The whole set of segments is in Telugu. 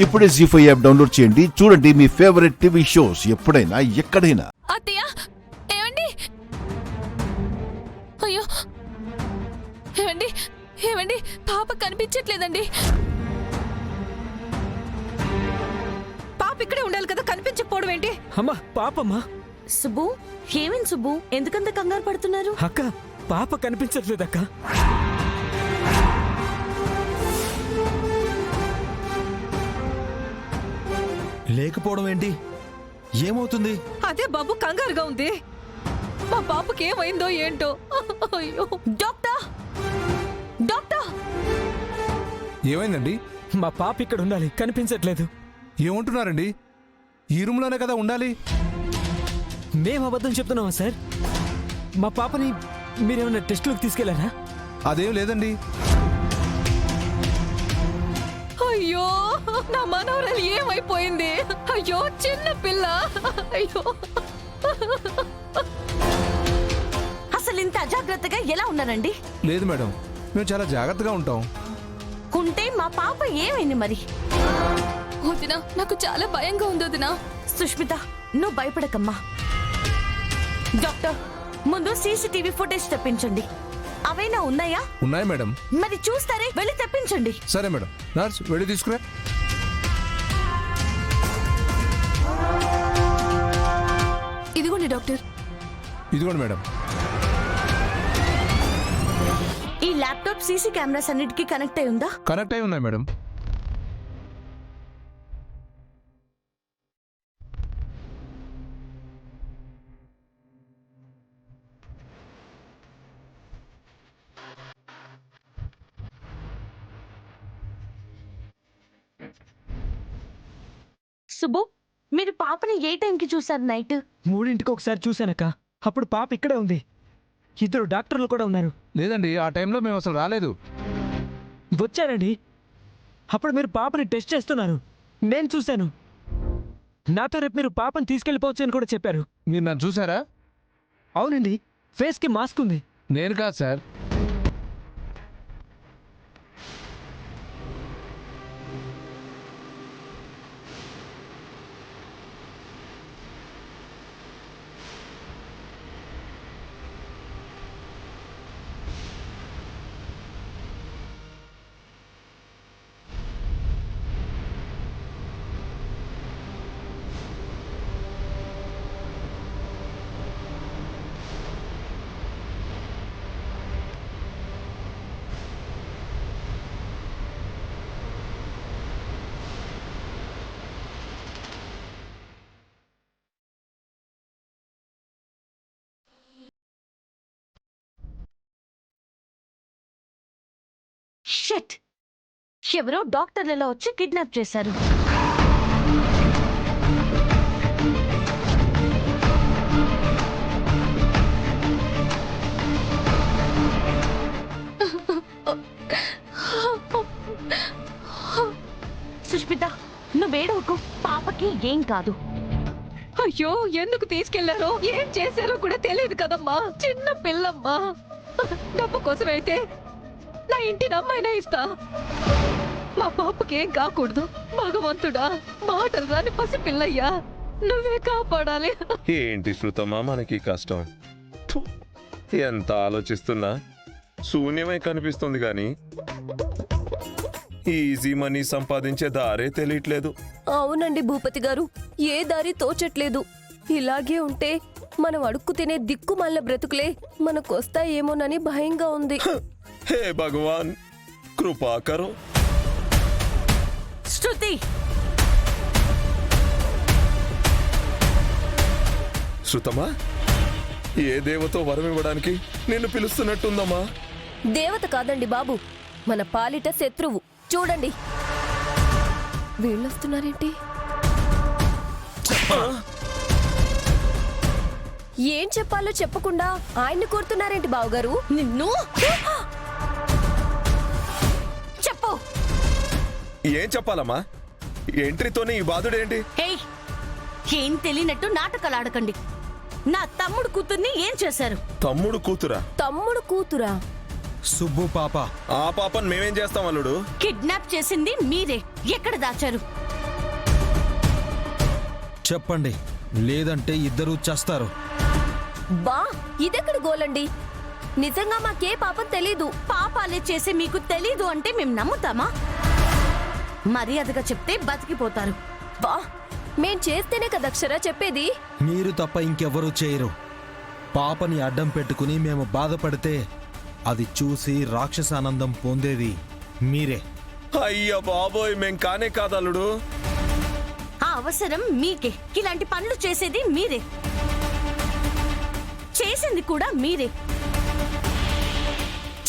ఇప్పుడే జీ5 యాప్ డౌన్లోడ్ చేయండి. చూడండి మీ ఫేవరెట్ టీవీ షోస్ ఎప్పుడైనా ఎక్కడైనా. అత్తయ్య ఏమండి? అయ్యో ఏమండి ఏమండి, పాప కనిపించట్లేదండి. పాప ఇక్కడే ఉండాలి కదా, కనిపించకపోవడం ఏంటి? అమ్మా పాపమ్మా. సుబ్బు, ఏమైంది సుబ్బు? ఎందుకంత కంగారు పడుతున్నారు? అక్క పాప కనిపించట్లేదక్క. లేకపోవడం ఏంటి? ఏమవుతుంది? అదే బాబు కంగారుగా ఉంది. మా పాపకి ఏమైందో ఏంటో. అయ్యో డాక్టర్ డాక్టర్, ఏమైందండి? మా పాప ఇక్కడ ఉండాలి, కనిపించట్లేదు. ఏమంటున్నారండి? ఈ రూమ్లోనే కదా ఉండాలి. మేము అబద్ధం చెప్తున్నామా సార్? మా పాపని మీరేమన్నా టెస్ట్లోకి తీసుకెళ్లారా? అదేం లేదండి. అయ్యో నా మనవరాలు ఏమైపోయింది? అయ్యో చిన్న పిల్ల. అయ్యో అసలు ఇంత అజాగ్రత్తగా ఎలా ఉన్నారండి? లేదు మేడం, మేము చాలా జాగ్రత్తగా ఉంటాం. ఉంటే మా పాప ఏమైంది మరి? వదినా, నాకు చాలా భయంగా ఉంది వదినా. సుష్మిత, నువ్వు భయపడకమ్మా. డాక్టర్, ముందు సీసీటీవీ ఫుటేజ్ తెప్పించండి. అవైనా ఉన్నాయా? ఉన్నాయి మేడం. మరి చూస్తారే, వెళ్ళి తెప్పించండి. సరే మేడం. నర్స్ వెళ్ళి తీసుకురా. ఇదిగోండి డాక్టర్. ఇదిగోండి మేడం. ఈ ల్యాప్టాప్ సీసీ కెమెరాస్ అన్నిటికీ కనెక్ట్ అయి ఉందా? కనెక్ట్ అయి ఉన్నాయి మేడం. సుబ్బు, మీరు పాపని ఏ టైంకి చూసారు? నైట్ 3ంటికి ఒకసారి చూశానక్క. అప్పుడు పాప ఇక్కడే ఉంది. 2 డాక్టర్లు కూడా ఉన్నారు. లేదండి, ఆ టైంలో మేము అసలు రాలేదు. వచ్చారండి. అప్పుడు మీరు పాపని టెస్ట్ చేస్తున్నారు, నేను చూశాను. నాతో రేపు మీరు పాపని తీసుకెళ్ళిపోవచ్చు అని కూడా చెప్పారు. మీరు నన్ను చూసారా? అవునండి, ఫేస్కి మాస్క్ ఉంది. నేను కాదు సార్. షిట్! ఎవరో డాక్టర్లలో వచ్చి కిడ్నాప్ చేశారు. సుష్మిత, నువ్వేడవకు, పాపకి ఏం కాదు. అయ్యో ఎందుకు తీసుకెళ్లారో ఏం చేశారో కూడా తెలియదు కదమ్మా. చిన్న పిల్లమ్మా. డబ్బు కోసమైతే నా ఇంటిని అమ్మాయినా ఇస్తా. మా పాపకి ఏం కాకూడదు. భగవంతుడా, మాటలు రాని పసి పిల్లయ్యా, నువ్వే కాపాడాలి. ఏంటి శృతమా మనకి కష్టం? ఫు, ఎంత ఆలోచిస్తున్నా శూన్యమై కనిపిస్తుంది గాని ఈజీ మనీ సంపాదించే దారే తెలియట్లేదు. అవునండి భూపతి గారు, ఏ దారి తోచట్లేదు. ఇలాగే ఉంటే మనం అడుక్కు తినే దిక్కుమాలిన బ్రతుకులే మనకొస్తాయేమోనని భయంగా ఉంది. హే భగవాన్, కృపా కరో. శృతి, శృతమా, ఏ దేవతో వరం ఇవ్వడానికి నిన్ను పిలుస్తున్నట్టుందమ్మా. దేవత కాదండి బాబు, మన పాలిట శత్రువు. చూడండి, వీళ్ళొస్తున్నారేంటి? ఏం చెప్పాలో చెప్పకుండా ఆయన్ని కోరుతున్నారేంటి బావగారు? నిన్ను చెప్పు. ఏం చెప్పాలమ్మా? ఎంట్రీతోనే ఈ బాధుడేంటి? ఏయ్, ఏం తెలియనట్టు నాటకాలు ఆడకండి. నా తమ్ముడు కూతుర్ని ఏం చేశారు? తమ్ముడు కూతురా? తమ్ముడు కూతురా? సుబ్బు పాప. ఆ పాపను మేమేం చేస్తాం అల్లుడు? కిడ్నాప్ చేసింది మీరే. ఎక్కడ దాచారు? చెప్పండి, లేదంటే ఇద్దరూ చస్తారు. బా ఇదెక్కడ గోలండి? నిజంగా మాకే పాపం తెలీదు. పాపాలే చేసి మీకు తెలీదు అంటే మేము నమ్ముతామా? మర్యాదగా చెప్తే బతికిపోతారు. బా మేం చేస్తేనే కదా అక్షర చెప్పేది. మీరు తప్ప ఇంకెవ్వరూ చేయరు. పాపని అడ్డం పెట్టుకుని మేము బాధపడితే అది చూసి రాక్షసానందం పొందేది మీరే. అయ్యా బాబోయ్, మేం కానే కాదల్లుడు. ఆ అవసరం మీకే. ఇలాంటి పనులు చేసేది మీరే, చేసింది కూడా మీరే.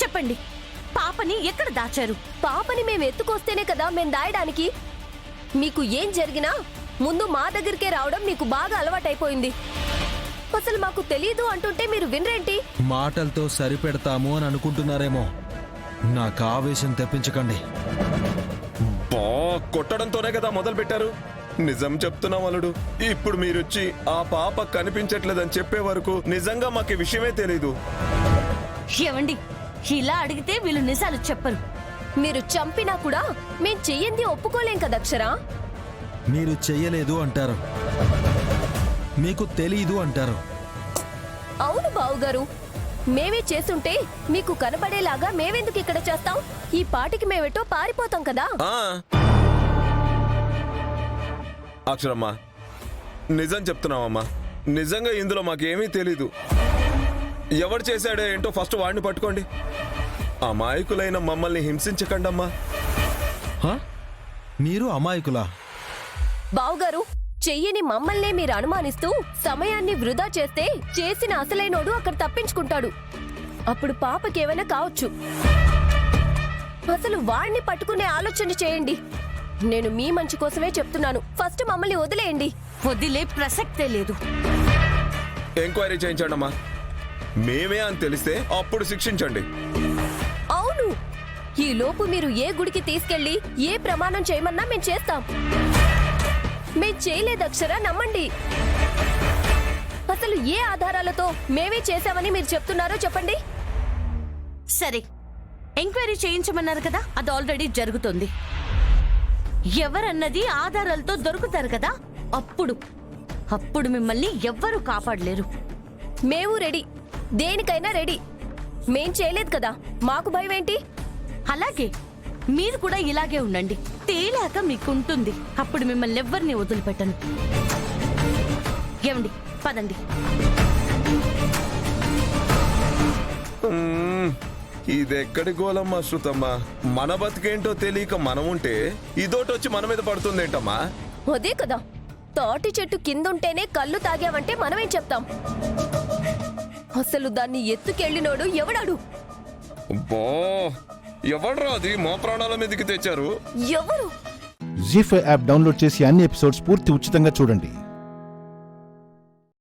చెప్పండి, పాపని ఎక్కడ దాచారు? పాపని మేము ఎత్తుకొస్తేనే కదా మేం దాయడానికి. మీకు ఏం జరిగినా ముందు మా దగ్గరికే రావడం మీకు బాగా అలవాటైపోయింది. అసలు మాకు తెలీదు అంటుంటే మీరు వినరేంటి? మాటలతో సరిపెడతాము అని అనుకుంటున్నారేమో. నాకు ఆవేశం తెప్పించకండి. బా కొట్టడంతోనే కదా మొదలు పెట్టారు. నిజం చెప్తున్నాం అల్లుడు. ఇప్పుడు మీరొచ్చి ఆ పాప కనిపించట్లేదని చెప్పే వరకు నిజంగా మాకు ఈ విషయమే తెలీదు. ఏవండి, ఇలా అడిగితే వీళ్ళు నిజాలు చెప్పరు. మీరు చంపినా కూడా మేం చెయ్యంది ఒప్పుకోలేం కదా అక్షరా. మీరు చెయ్యలేదు అంటారు, మీకు తెలీదు అంటారు. అవును బావుగారు, మేమే చేస్తుంటే మీకు కనబడేలాగా మేమెందుకు ఇక్కడ చేస్తాం? ఈ పాటికి మేమెటో పారిపోతాం కదా. ఆ అక్షరమ్మా, నిజం చెప్తున్నావమ్మా. నిజంగా ఇందులో మాకేమీ తెలీదు. ఎవడు చేశాడో ఏంటో ఫస్ట్ వాడిని పట్టుకోండి. అమాయకులైన మమ్మల్ని హింసించకండమ్మా. హ? మీరు అమాయకులా? బావుగారు, చెయ్యని మమ్మల్నే మీరు అనుమానిస్తూ సమయాన్ని వృధా చేస్తే చేసిన అసలైనోడు అక్కడ తప్పించుకుంటాడు. అప్పుడు పాపకేమైనా కావచ్చు. అసలు వాణ్ణి పట్టుకునే ఆలోచన చేయండి. నేను మీ మంచి కోసమే చెప్తున్నాను. ఫస్ట్ మమ్మల్ని వదిలేయండి. వదిలే ప్రసక్తే లేదు. ఎంక్వైరీ చేయించండమ్మా. మేమే అని తెలిస్తే అప్పుడు శిక్షించండి. అవును, ఈ లోపు మీరు ఏ గుడికి తీసుకెళ్లి ఏ ప్రమాణం చేయమన్నా మేం చేస్తాం. మేం చేయలేదు అక్షరా, నమ్మండి. అసలు ఏ ఆధారాలతో మేమే చేశామని మీరు చెప్తున్నారో చెప్పండి. సరే, ఎంక్వైరీ చేయించమన్నారు కదా, అది ఆల్రెడీ జరుగుతుంది. ఎవరన్నది ఆధారాలతో దొరుకుతారు కదా, అప్పుడు మిమ్మల్ని ఎవ్వరూ కాపాడలేరు. మేము రెడీ, దేనికైనా రెడీ. మేం చేయలేదు కదా, మాకు భయం ఏంటి? అలాగే మీరు కూడా ఇలాగే ఉండండి. తేలాక మీకుంటుంది. అప్పుడు మిమ్మల్ని ఎవ్వరిని వదిలిపెట్టను. ఏమండి, పదండి. ఇదెక్కడి గోలమ్మా శృతమ్మా. మన బతికేంటో తెలియక మనముంటే ఇదోటొచ్చి మన మీద పడుతుందేంటమ్మా? అదే కదా, తాటి చెట్టు కిందుంటేనే కళ్ళు తాగావంటే మనమేం చెప్తాం? అసలు దాన్ని ఎత్తుకెళ్ళినోడు ఎవడాడు? బో ఎవడ్రా అది మా ప్రాణాల మీదకి తెచ్చారు? ఎవరు? జీ5 యాప్ డౌన్లోడ్ చేసి అన్ని ఎపిసోడ్స్ పూర్తి ఉచితంగా చూడండి.